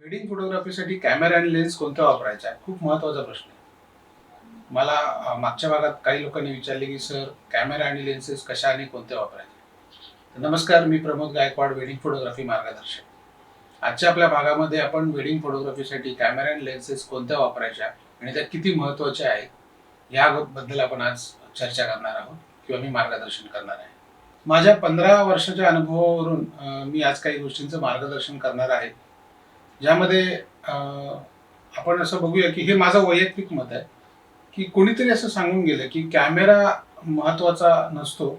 Wedding फोटोग्राफीसाठी camera आणि lens कोणत्या वापरायचा खूप महत्त्वाचा प्रश्न आहे. मला मागच्या भागात काही लोकांनी विचारले की सर कॅमेरा आणि लेन्सेस कशा आणि कोणत्या वापरायचे. तर नमस्कार, मी प्रमोद गायकवाड, वेडिंग फोटोग्राफी मार्गदर्शक. आजच्या आपल्या भागामध्ये आपण वेडिंग फोटोग्राफीसाठी कॅमेरा आणि लेन्सेस कोणत्या वापरायच्या आणि त्या किती महत्त्वाच्या आहेत याबद्दल आपण आज चर्चा करणार आहोत किंवा मी मार्गदर्शन करणार आहे. माझ्या 15 वर्षाच्या अनुभवावरून मी आज काही गोष्टींचं मार्गदर्शन करणार आहे, ज्यामध्ये आपण असं बघूया की हे माझं वैयक्तिक मत आहे की कोणीतरी असं सांगून गेलं की कॅमेरा महत्त्वाचा नसतो.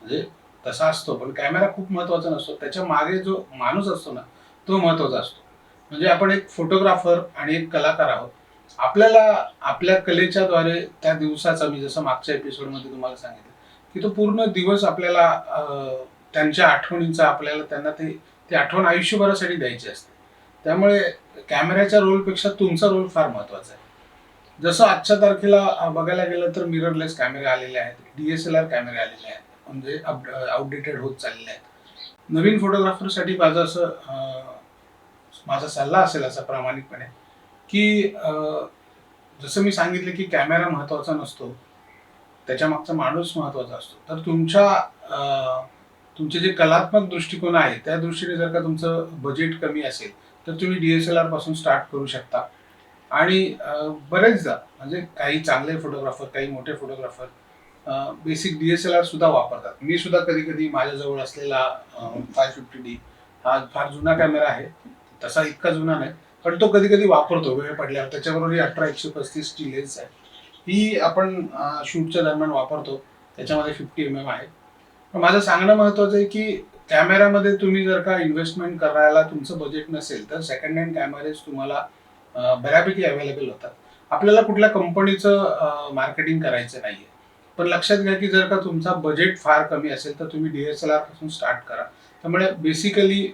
म्हणजे तसा असतो, पण कॅमेरा खूप महत्त्वाचा नसतो, त्याच्या मागे जो माणूस असतो ना, तो महत्त्वाचा असतो. म्हणजे आपण एक फोटोग्राफर आणि एक कलाकार आहोत. आपल्याला आपल्या कलेच्या द्वारे त्या दिवसाचा, मी जसं मागच्या एपिसोडमध्ये तुम्हाला सांगितलं की तो पूर्ण दिवस आपल्याला त्यांच्या आठवणींचा, आपल्याला त्यांना ते आठवण आयुष्यभरासाठी द्यायची असते. त्यामुळे कॅमेऱ्याच्या रोलपेक्षा तुमचा रोल फार महत्त्वाचा आहे. जसं आजच्या तारखेला बघायला गेलं तर मिररलेस कॅमेरे आलेले आहेत, DSLR कॅमेरे आलेले आहेत, म्हणजे आउटडेटेड होत चाललेले आहेत. नवीन फोटोग्राफरसाठी माझा सल्ला असेल असा प्रामाणिकपणे की जसं मी सांगितलं की कॅमेरा महत्त्वाचा नसतो, त्याच्या मागचा माणूस महत्त्वाचा असतो. तर तुमचे जे कलात्मक दृष्टिकोन आहे त्या दृष्टीने जर का तुमचं बजेट कमी असेल तर तुम्ही DSLR पासून स्टार्ट करू शकता. आणि बरेचदा म्हणजे काही चांगले फोटोग्राफर, काही मोठे फोटोग्राफर बेसिक DSLR सुद्धा वापरतात. मी सुद्धा कधी कधी माझ्याजवळ असलेला 550D हा फार जुना कॅमेरा आहे, तसा इतका जुना नाही, पण तो कधी कधी वापरतो वेळ पडल्यावर. त्याच्याबरोबर ही 18-135 ची लेन्स आहे, ही आपण शूटच्या दरम्यान वापरतो. त्याच्यामध्ये 50 mm आहे. पण माझं सांगणं महत्त्वाचं आहे की कॅमेऱ्यामध्ये तुम्ही जर का इन्व्हेस्टमेंट करायला तुमचं बजेट नसेल तर सेकंड हँड कॅमेरेज तुम्हाला बऱ्यापैकी अवेलेबल होतात. आपल्याला कुठल्या कंपनीचं मार्केटिंग करायचं नाहीये. पण लक्षात घ्या की जर का तुमचा बजेट फार कमी असेल तर तुम्ही DSLR पासून स्टार्ट करा. त्यामुळे बेसिकली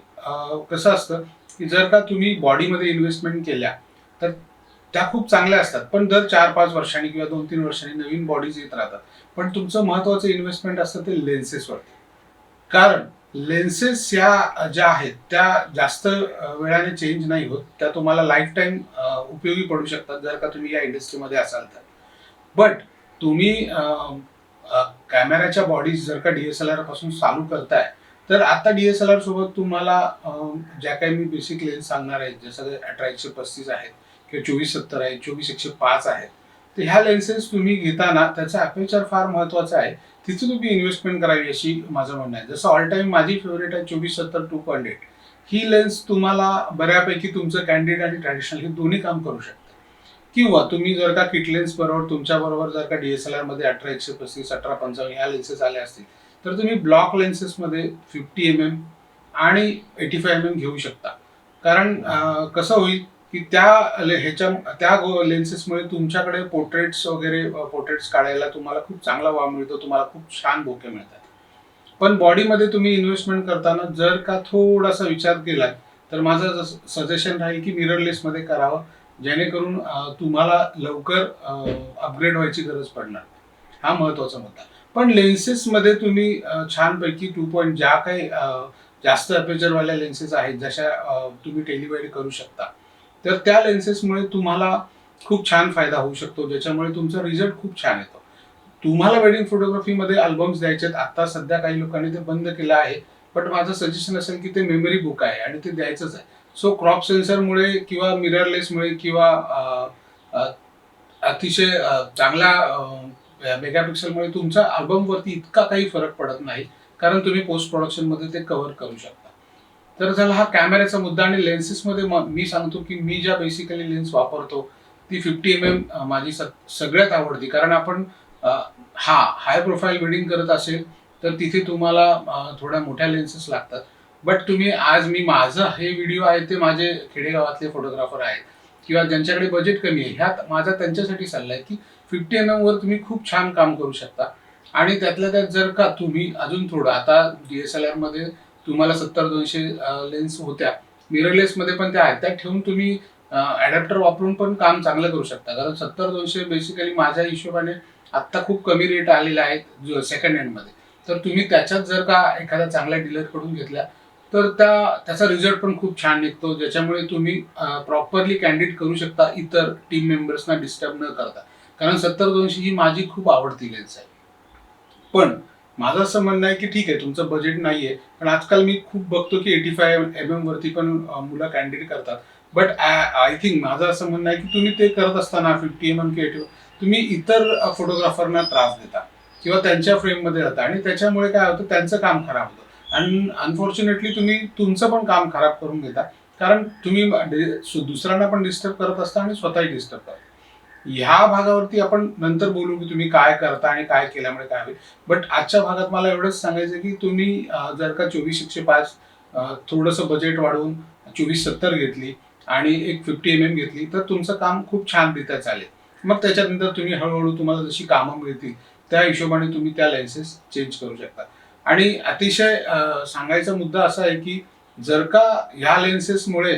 कसं असतं की जर का तुम्ही बॉडीमध्ये इन्व्हेस्टमेंट केल्या तर त्या खूप चांगल्या असतात, पण दर 4-5 वर्षांनी किंवा 2-3 वर्षांनी नवीन बॉडीज येत राहतात. पण तुमचं महत्त्वाचं इन्व्हेस्टमेंट असतं ते लेन्सेसवरती. कारण लेन्सेस या ज्या आहेत त्या जास्त वेळाने चेंज नाही होत. त्या तुम्हाला लाईफ टाईम उपयोगी पडू शकतात जर का तुम्ही या इंडस्ट्रीमध्ये असाल तर. बट तुम्ही कॅमेऱ्याच्या बॉडीज जर का DSLR पासून चालू करताय तर आता DSLR सोबत तुम्हाला ज्या काही मी बेसिक लेन्स सांगणार आहेत, जसं 18-135 आहेत किंवा 24-70 आहेत, 24-105 आहेत, तर ह्या लेन्सेस तुम्ही घेताना त्याचा अपेचर फार महत्त्वाचा आहे. तिथे तुम्ही इन्व्हेस्टमेंट करावी अशी माझं म्हणणं आहे. जसं ऑल टाइम माझी फेवरेट आहे 24-70 2.8. ही लेन्स तुम्हाला बऱ्यापैकी तुमचं कॅन्डिड आणि ट्रॅडिशनल हे दोन्ही काम करू शकते. किंवा तुम्ही जर का किट लेन्स बरोबर तुमच्याबरोबर जर का DSLR मध्ये 18-135, 18-55 ह्या लेन्सेस आल्या असतील तर तुम्ही ब्लॉक लेन्सेसमध्ये 50 mm आणि 85 mm घेऊ शकता. कारण कसं होईल की त्या लेन्सेसमुळे तुमच्याकडे पोर्ट्रेट्स काढायला तुम्हाला खूप चांगला वाव मिळतो, तुम्हाला खूप छान बोके मिळतात. पण बॉडीमध्ये तुम्ही इन्व्हेस्टमेंट करताना जर का थोडासा विचार केला तर माझं सजेशन राहील की मिररलेसमध्ये करावं, जेणेकरून तुम्हाला लवकर अपग्रेड व्हायची गरज पडणार. हा महत्त्वाचा मुद्दा. पण लेन्सेसमध्ये तुम्ही छानपैकी 2 ज्या काही जास्त अपेचरवाल्या लेन्सेस आहेत, जशा तुम्ही टेलिवाईड करू शकता, तर त्या लेन्सेसमुळे तुम्हाला खूप छान फायदा होऊ शकतो, ज्याच्यामुळे तुमचा रिझल्ट खूप छान येतो. तुम्हाला वेडिंग फोटोग्राफीमध्ये अल्बम्स द्यायचे आहेत, आता सध्या काही लोकांनी ते बंद केलं आहे, बट माझं सजेशन असेल की ते मेमरी बुक आहे आणि ते द्यायचंच आहे. सो क्रॉप सेन्सरमुळे किंवा मिररलेसमुळे किंवा अतिशय चांगल्या मेगापिक्सलमुळे तुमच्या अल्बमवरती इतका काही फरक पडत नाही, कारण तुम्ही पोस्ट प्रोडक्शनमध्ये ते कव्हर करू शकता. तर झाला हा कॅमेऱ्याचा मुद्दा. आणि लेन्सेसमध्ये मी सांगतो की मी ज्या बेसिकली लेन्स वापरतो ती 50 mm माझी सगळ्यात आवडती. कारण आपण हाय प्रोफाईल वेडिंग करत असेल तर तिथे तुम्हाला थोड्या मोठ्या लेन्सेस लागतात. बट मी माझं हे व्हिडिओ आहे ते माझे खेडेगावातले फोटोग्राफर आहेत किंवा ज्यांच्याकडे बजेट कमी आहे, ह्यात माझा त्यांच्यासाठी सल्ला आहे की 50 mm वर तुम्ही खूप छान काम करू शकता. आणि त्यातल्या त्यात जर का तुम्ही अजून थोडं, आता DSLR मध्ये तुम्हाला 70-200 लेन्स होत्या, मिररलेसमध्ये पण त्या आहेत, त्या ठेवून तुम्ही अडॅप्टर वापरून पण काम चांगलं करू शकता. कारण 70-200 बेसिकली माझ्या हिशोबाने आत्ता खूप कमी रेट आलेले आहेत सेकंड हँडमध्ये. तर तुम्ही त्याच्यात जर का एखाद्या चांगल्या डीलरकडून घेतल्या तर त्याचा रिझल्ट पण खूप छान निघतो, ज्याच्यामुळे तुम्ही प्रॉपरली कॅन्डिड करू शकता इतर टीम मेंबर्सना डिस्टर्ब न करता. कारण 70-200 ही माझी खूप आवडती लेन्स आहे. पण माझं असं म्हणणं आहे की ठीक आहे, तुमचं बजेट नाहीये, पण आजकाल मी खूप बघतो की 85 वरती पण मुलं कॅन्डिडेट करतात. बट आय थिंक माझं असं म्हणणं आहे की तुम्ही ते करत असताना 50 की 80 तुम्ही इतर फोटोग्राफरना त्रास देता किंवा त्यांच्या फ्रेममध्ये राहता आणि त्याच्यामुळे काय होतं, त्यांचं काम खराब होतं आणि अनफॉर्च्युनेटली तुम्ही तुमचं पण काम खराब करून घेता. कारण तुम्ही दुसऱ्यांना पण डिस्टर्ब करत असता आणि स्वतःही डिस्टर्ब करता. ह्या भागावरती आपण नंतर बोलू की तुम्ही काय करता आणि काय केल्यामुळे काय होईल. बट आजच्या भागात मला एवढंच सांगायचं की तुम्ही जर का 24-105 थोडंसं बजेट वाढवून 24-70 घेतली आणि एक 50 घेतली, तर तुमचं काम खूप छानरित्या चालेल. मग त्याच्यानंतर तुम्ही हळूहळू तुम्हाला जशी कामं मिळतील त्या हिशोबाने तुम्ही त्या लेन्सेस चेंज करू शकता. आणि अतिशय सांगायचा मुद्दा असा आहे की जर का ह्या लेन्सेसमुळे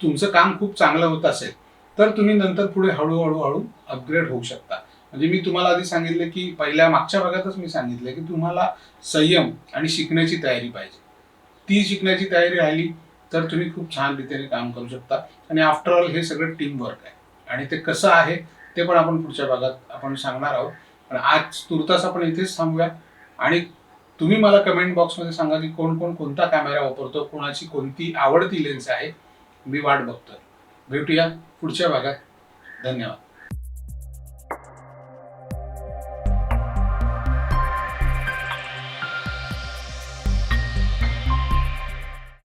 तुमचं काम खूप चांगलं होत असेल, तर तुम्ही नंतर पुढे हळू अपग्रेड होऊ शकता. म्हणजे मी तुम्हाला आधी सांगितलं की मागच्या भागातच मी सांगितलं की तुम्हाला संयम आणि शिकण्याची तयारी पाहिजे. ती शिकण्याची तयारी राहिली तर तुम्ही खूप छान रीतीने काम करू शकता. आणि आफ्टर ऑल हे सगळं टीम वर्क आहे आणि ते कसं आहे ते पण आपण पुढच्या भागात आपण सांगणार आहोत. पण आज तुर्तास आपण इथेच थांबूया आणि तुम्ही मला कमेंट बॉक्समध्ये सांगा की कोण कोण कोणता कॅमेरा वापरतो, कोणाची कोणती आवडती लेन्स आहे. मी वाट बघतोय. भेटूया पुढच्या भागात. धन्यवाद.